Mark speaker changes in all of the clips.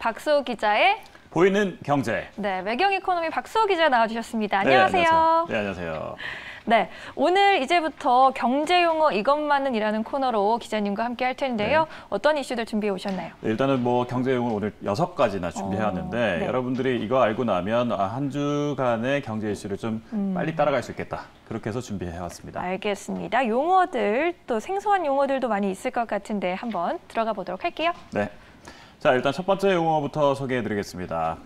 Speaker 1: 박수호 기자의
Speaker 2: 보이는 경제.
Speaker 1: 네, 매경이코노미 박수호 기자 나와주셨습니다.
Speaker 2: 네,
Speaker 1: 안녕하세요.
Speaker 2: 네, 안녕하세요.
Speaker 1: 네, 오늘 이제부터 경제 용어 이것만은이라는 코너로 기자님과 함께 할 텐데요.
Speaker 2: 네.
Speaker 1: 어떤 이슈들 준비해 오셨나요?
Speaker 2: 네, 일단은 뭐 경제 용어 오늘 6가지나 준비해왔는데
Speaker 1: 네.
Speaker 2: 여러분들이 이거 알고 나면 한 주간의 경제 이슈를 좀 빨리 따라갈 수 있겠다. 그렇게 해서 준비해왔습니다.
Speaker 1: 알겠습니다. 용어들, 또 생소한 용어들도 많이 있을 것 같은데 한번 들어가 보도록 할게요.
Speaker 2: 네. 자, 일단 첫 번째 용어부터 소개해드리겠습니다.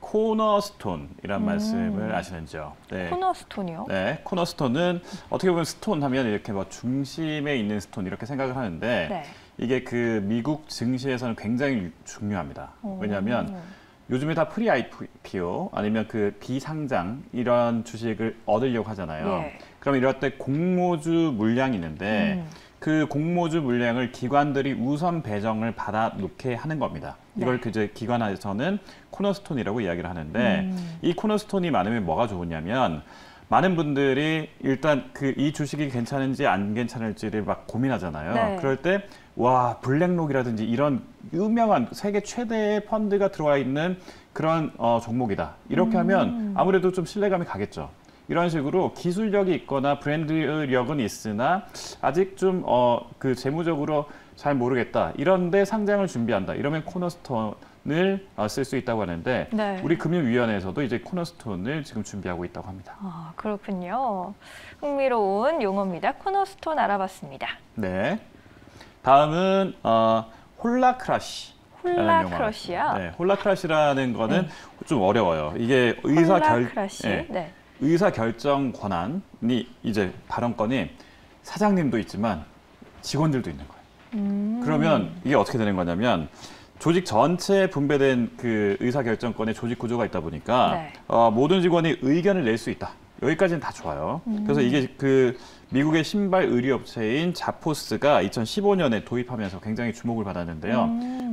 Speaker 2: 코너스톤이란 말씀을 아시는지요? 네.
Speaker 1: 코너스톤이요?
Speaker 2: 네, 코너스톤은 어떻게 보면 스톤 하면 이렇게 뭐 중심에 있는 스톤 이렇게 생각을 하는데
Speaker 1: 네.
Speaker 2: 이게 그 미국 증시에서는 굉장히 중요합니다. 왜냐하면 요즘에 다 프리 IPO 아니면 그 비상장 이런 주식을 얻으려고 하잖아요.
Speaker 1: 예.
Speaker 2: 그럼 이럴 때 공모주 물량이 있는데 그 공모주 물량을 기관들이 우선 배정을 받아 놓게 하는 겁니다. 이걸
Speaker 1: 네.
Speaker 2: 이제 기관에서는 코너스톤이라고 이야기를 하는데 이 코너스톤이 많으면 뭐가 좋으냐면 많은 분들이 일단 그 이 주식이 괜찮은지 안 괜찮을지를 막 고민하잖아요.
Speaker 1: 네.
Speaker 2: 그럴 때 와, 블랙록이라든지 이런 유명한 세계 최대의 펀드가 들어와 있는 그런 종목이다. 이렇게 하면 아무래도 좀 신뢰감이 가겠죠. 이런 식으로 기술력이 있거나 브랜드력은 있으나 아직 좀 그 재무적으로 잘 모르겠다. 이런데 상장을 준비한다. 이러면 코너스톤을 쓸 수 있다고 하는데
Speaker 1: 네.
Speaker 2: 우리 금융위원회에서도 이제 코너스톤을 지금 준비하고 있다고 합니다.
Speaker 1: 아, 그렇군요. 흥미로운 용어입니다. 코너스톤 알아봤습니다.
Speaker 2: 네. 다음은 홀라크러쉬.
Speaker 1: 홀라크러쉬야?
Speaker 2: 네, 홀라크러쉬라는 거는 좀 어려워요. 이게
Speaker 1: 홀라크러쉬?
Speaker 2: 네.
Speaker 1: 네.
Speaker 2: 의사 결정 권한이 이제 발언권이 사장님도 있지만 직원들도 있는 거예요. 그러면 이게 어떻게 되는 거냐면 조직 전체에 분배된 그 의사 결정권의 조직 구조가 있다 보니까
Speaker 1: 네.
Speaker 2: 모든 직원이 의견을 낼 수 있다. 여기까지는 다 좋아요. 그래서 이게 그 미국의 신발 의류 업체인 자포스가 2015년에 도입하면서 굉장히 주목을 받았는데요.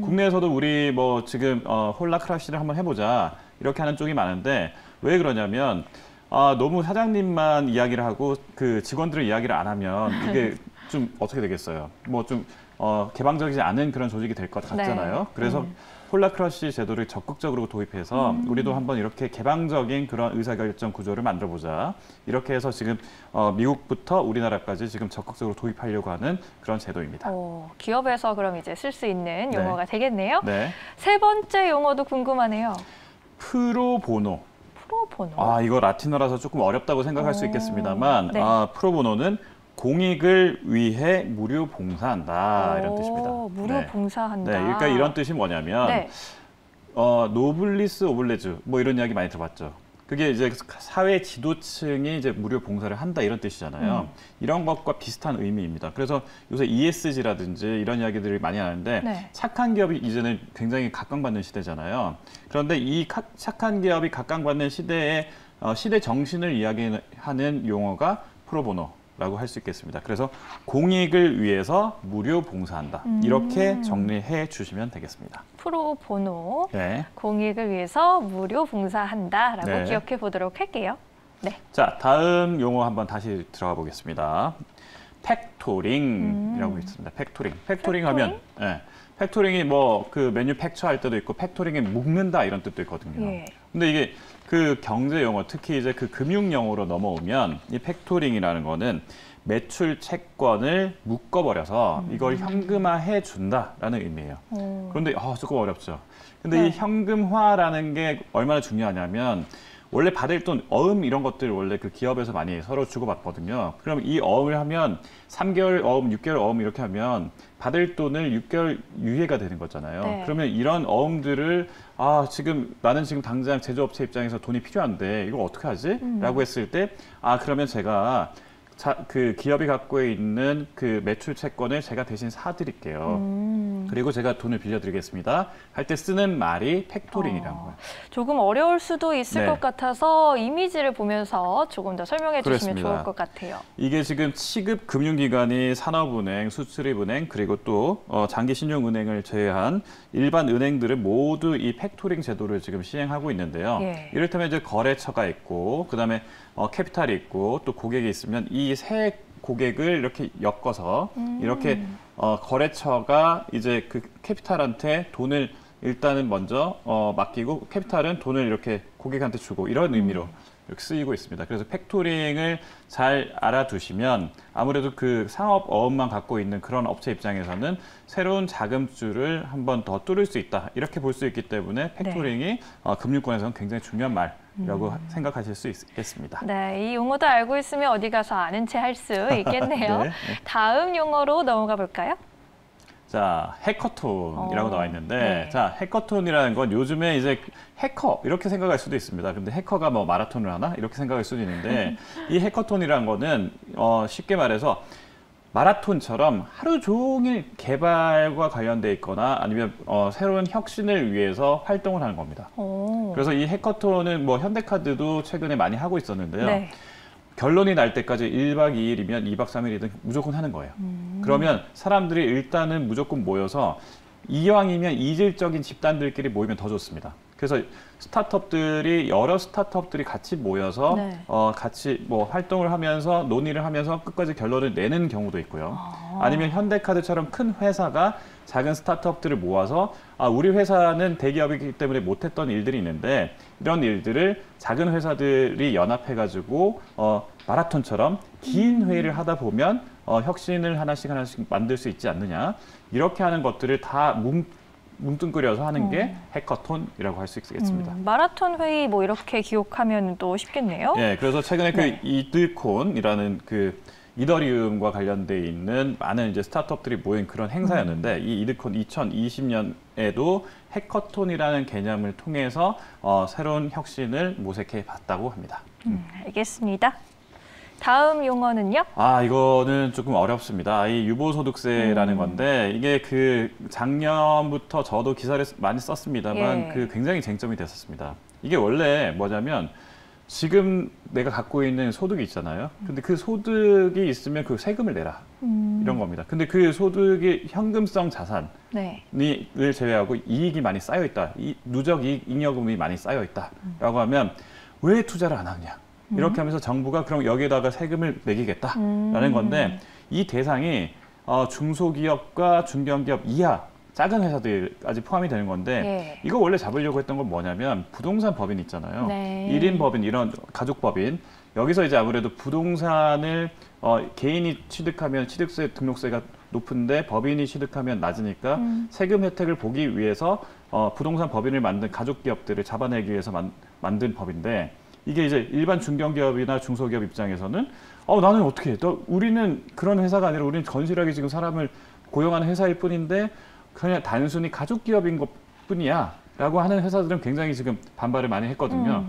Speaker 2: 국내에서도 우리 뭐 지금 홀라크러쉬를 한번 해보자 이렇게 하는 쪽이 많은데 왜 그러냐면 너무 사장님만 이야기를 하고 그 직원들의 이야기를 안 하면 이게 좀 어떻게 되겠어요? 뭐 좀 개방적이지 않은 그런 조직이 될 것 같잖아요.
Speaker 1: 네.
Speaker 2: 그래서 홀라크러쉬 제도를 적극적으로 도입해서 우리도 한번 이렇게 개방적인 그런 의사결정 구조를 만들어보자. 이렇게 해서 지금 미국부터 우리나라까지 지금 적극적으로 도입하려고 하는 그런 제도입니다.
Speaker 1: 기업에서 그럼 이제 쓸 수 있는 용어가 되겠네요.
Speaker 2: 네.
Speaker 1: 세 번째 용어도 궁금하네요.
Speaker 2: 프로보노.
Speaker 1: 프로보노.
Speaker 2: 이거 라틴어라서 조금 어렵다고 생각할 수 있겠습니다만
Speaker 1: 네.
Speaker 2: 프로보노는 공익을 위해 무료 봉사한다 이런 뜻입니다.
Speaker 1: 무료
Speaker 2: 네.
Speaker 1: 봉사한다.
Speaker 2: 네, 그러니까 이런 뜻이 뭐냐면
Speaker 1: 네.
Speaker 2: 노블리스 오블레주 뭐 이런 이야기 많이 들어봤죠. 그게 이제 사회 지도층이 이제 무료 봉사를 한다 이런 뜻이잖아요. 이런 것과 비슷한 의미입니다. 그래서 요새 ESG라든지 이런 이야기들을 많이 하는데
Speaker 1: 네.
Speaker 2: 착한 기업이 이제는 굉장히 각광받는 시대잖아요. 그런데 이 착한 기업이 각광받는 시대의 시대 정신을 이야기하는 용어가 프로보노라고 할 수 있겠습니다. 그래서 공익을 위해서 무료 봉사한다. 이렇게 정리해 주시면 되겠습니다.
Speaker 1: 프로보노,
Speaker 2: 네.
Speaker 1: 공익을 위해서 무료 봉사한다라고
Speaker 2: 네.
Speaker 1: 기억해 보도록 할게요. 네.
Speaker 2: 자, 다음 용어 한번 다시 들어가 보겠습니다. 팩토링이라고 있습니다. 팩토링 하면 팩토링이 뭐 그 매뉴팩처 할 때도 있고 팩토링이 묶는다 이런 뜻도 있거든요.
Speaker 1: 예.
Speaker 2: 근데 이게 그 경제 용어 특히 이제 그 금융 용어로 넘어오면 이 팩토링이라는 거는 매출 채권을 묶어버려서 이걸 현금화해 준다라는 의미예요. 그런데 조금 어렵죠. 근데
Speaker 1: 네.
Speaker 2: 이 현금화라는 게 얼마나 중요하냐면 원래 받을 돈, 어음 이런 것들 원래 그 기업에서 많이 서로 주고받거든요. 그럼 이 어음을 하면 3개월 어음, 6개월 어음 이렇게 하면 받을 돈을 6개월 유예가 되는 거잖아요.
Speaker 1: 네.
Speaker 2: 그러면 이런 어음들을 나는 지금 당장 제조업체 입장에서 돈이 필요한데 이걸 어떻게 하지? 라고 했을 때 그러면 제가 그 기업이 갖고 있는 그 매출 채권을 제가 대신 사드릴게요. 그리고 제가 돈을 빌려드리겠습니다. 할 때 쓰는 말이 팩토링이라는 거예요.
Speaker 1: 조금 어려울 수도 있을
Speaker 2: 네.
Speaker 1: 것 같아서 이미지를 보면서 조금 더 설명해 주시면
Speaker 2: 그렇습니다.
Speaker 1: 좋을 것 같아요.
Speaker 2: 이게 지금 취급 금융기관이 산업은행, 수출입은행, 그리고 또 장기신용은행을 제외한 일반 은행들은 모두 이 팩토링 제도를 지금 시행하고 있는데요.
Speaker 1: 예.
Speaker 2: 이를테면 이제 거래처가 있고, 그다음에 캐피탈이 있고, 또 고객이 있으면 이 세 고객을 이렇게 엮어서 이렇게 거래처가 이제 그 캐피탈한테 돈을 일단은 먼저 맡기고 캐피탈은 돈을 이렇게 고객한테 주고 이런 의미로 이렇게 쓰이고 있습니다. 그래서 팩토링을 잘 알아두시면 아무래도 그 상업 어음만 갖고 있는 그런 업체 입장에서는 새로운 자금줄을 한 번 더 뚫을 수 있다. 이렇게 볼 수 있기 때문에 팩토링이 금융권에서는 굉장히 중요한 말이라고 생각하실 수 있겠습니다.
Speaker 1: 네, 이 용어도 알고 있으면 어디 가서 아는 체 할 수 있겠네요.
Speaker 2: 네.
Speaker 1: 다음 용어로 넘어가 볼까요?
Speaker 2: 자, 해커톤이라고 나와 있는데,
Speaker 1: 네.
Speaker 2: 자, 해커톤이라는 건 요즘에 이제 해커 이렇게 생각할 수도 있습니다. 근데 해커가 뭐 마라톤을 하나 이렇게 생각할 수도 있는데, 이 해커톤이라는 거는 쉽게 말해서 마라톤처럼 하루 종일 개발과 관련돼 있거나 아니면 새로운 혁신을 위해서 활동을 하는 겁니다. 그래서 이 해커톤은 뭐 현대카드도 최근에 많이 하고 있었는데요.
Speaker 1: 네.
Speaker 2: 결론이 날 때까지 1박 2일이면 2박 3일이든 무조건 하는 거예요. 그러면 사람들이 일단은 무조건 모여서 이왕이면 이질적인 집단들끼리 모이면 더 좋습니다. 그래서 스타트업들이 여러 스타트업들이 같이 모여서
Speaker 1: 네.
Speaker 2: 같이 뭐 활동을 하면서 논의를 하면서 끝까지 결론을 내는 경우도 있고요. 아니면 현대카드처럼 큰 회사가 작은 스타트업들을 모아서 우리 회사는 대기업이기 때문에 못했던 일들이 있는데 이런 일들을 작은 회사들이 연합해가지고 마라톤처럼 긴 회의를 하다 보면 혁신을 하나씩 만들 수 있지 않느냐. 이렇게 하는 것들을 다 뭉뚱그려서 하는 게 해커톤이라고 할 수 있겠습니다.
Speaker 1: 마라톤 회의 뭐 이렇게 기억하면 또 쉽겠네요.
Speaker 2: 네, 그래서 최근에
Speaker 1: 네.
Speaker 2: 그 이드콘이라는 그 이더리움과 관련돼 있는 많은 이제 스타트업들이 모인 그런 행사였는데 이 이드콘 2020년에도 해커톤이라는 개념을 통해서 새로운 혁신을 모색해 봤다고 합니다.
Speaker 1: 알겠습니다. 다음 용어는요?
Speaker 2: 이거는 조금 어렵습니다. 이 유보소득세라는 건데 이게 그 작년부터 저도 기사를 많이 썼습니다만
Speaker 1: 예.
Speaker 2: 그 굉장히 쟁점이 됐었습니다. 이게 원래 뭐냐면 지금 내가 갖고 있는 소득이 있잖아요. 근데 그 소득이 있으면 그 세금을 내라. 이런 겁니다. 근데 그 소득이 현금성 자산을
Speaker 1: 네.
Speaker 2: 제외하고 이익이 많이 쌓여 있다. 누적 이익 잉여금이 많이 쌓여 있다라고 하면 왜 투자를 안 하느냐. 이렇게 하면서 정부가 그럼 여기에다가 세금을 매기겠다라는 건데 이 대상이 중소기업과 중견기업 이하 작은 회사들까지 포함이 되는 건데 이거 원래 잡으려고 했던 건 뭐냐면 부동산 법인 있잖아요.
Speaker 1: 네.
Speaker 2: 1인 법인 이런 가족 법인 여기서 이제 아무래도 부동산을 개인이 취득하면 취득세 등록세가 높은데 법인이 취득하면 낮으니까 세금 혜택을 보기 위해서 부동산 법인을 만든 가족 기업들을 잡아내기 위해서 만든 법인데 이게 이제 일반 중견기업이나 중소기업 입장에서는 나는 어떻게 해? 우리는 그런 회사가 아니라 우리는 건실하게 지금 사람을 고용하는 회사일 뿐인데 그냥 단순히 가족 기업인 것 뿐이야 라고 하는 회사들은 굉장히 지금 반발을 많이 했거든요.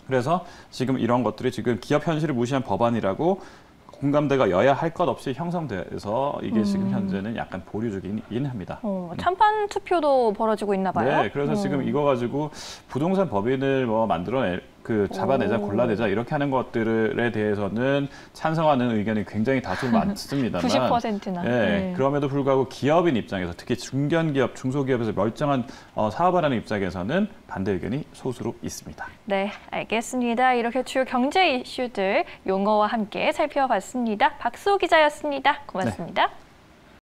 Speaker 2: 그래서 지금 이런 것들이 지금 기업 현실을 무시한 법안이라고 공감대가 여야 할 것 없이 형성돼서 이게 지금 현재는 약간 보류 중이긴 합니다.
Speaker 1: 찬반 투표도 벌어지고 있나 봐요.
Speaker 2: 네, 그래서 지금 이거 가지고 부동산 법인을 뭐 잡아내자, 골라내자 이렇게 하는 것들에 대해서는 찬성하는 의견이 굉장히 다수 많습니다만
Speaker 1: 90%나.
Speaker 2: 네, 그럼에도 불구하고 기업인 입장에서 특히 중견기업, 중소기업에서 멀쩡한 사업을 하는 입장에서는 반대 의견이 소수로 있습니다.
Speaker 1: 네, 알겠습니다. 이렇게 주요 경제 이슈들 용어와 함께 살펴봤습니다. 박수호 기자였습니다. 고맙습니다.
Speaker 2: 네.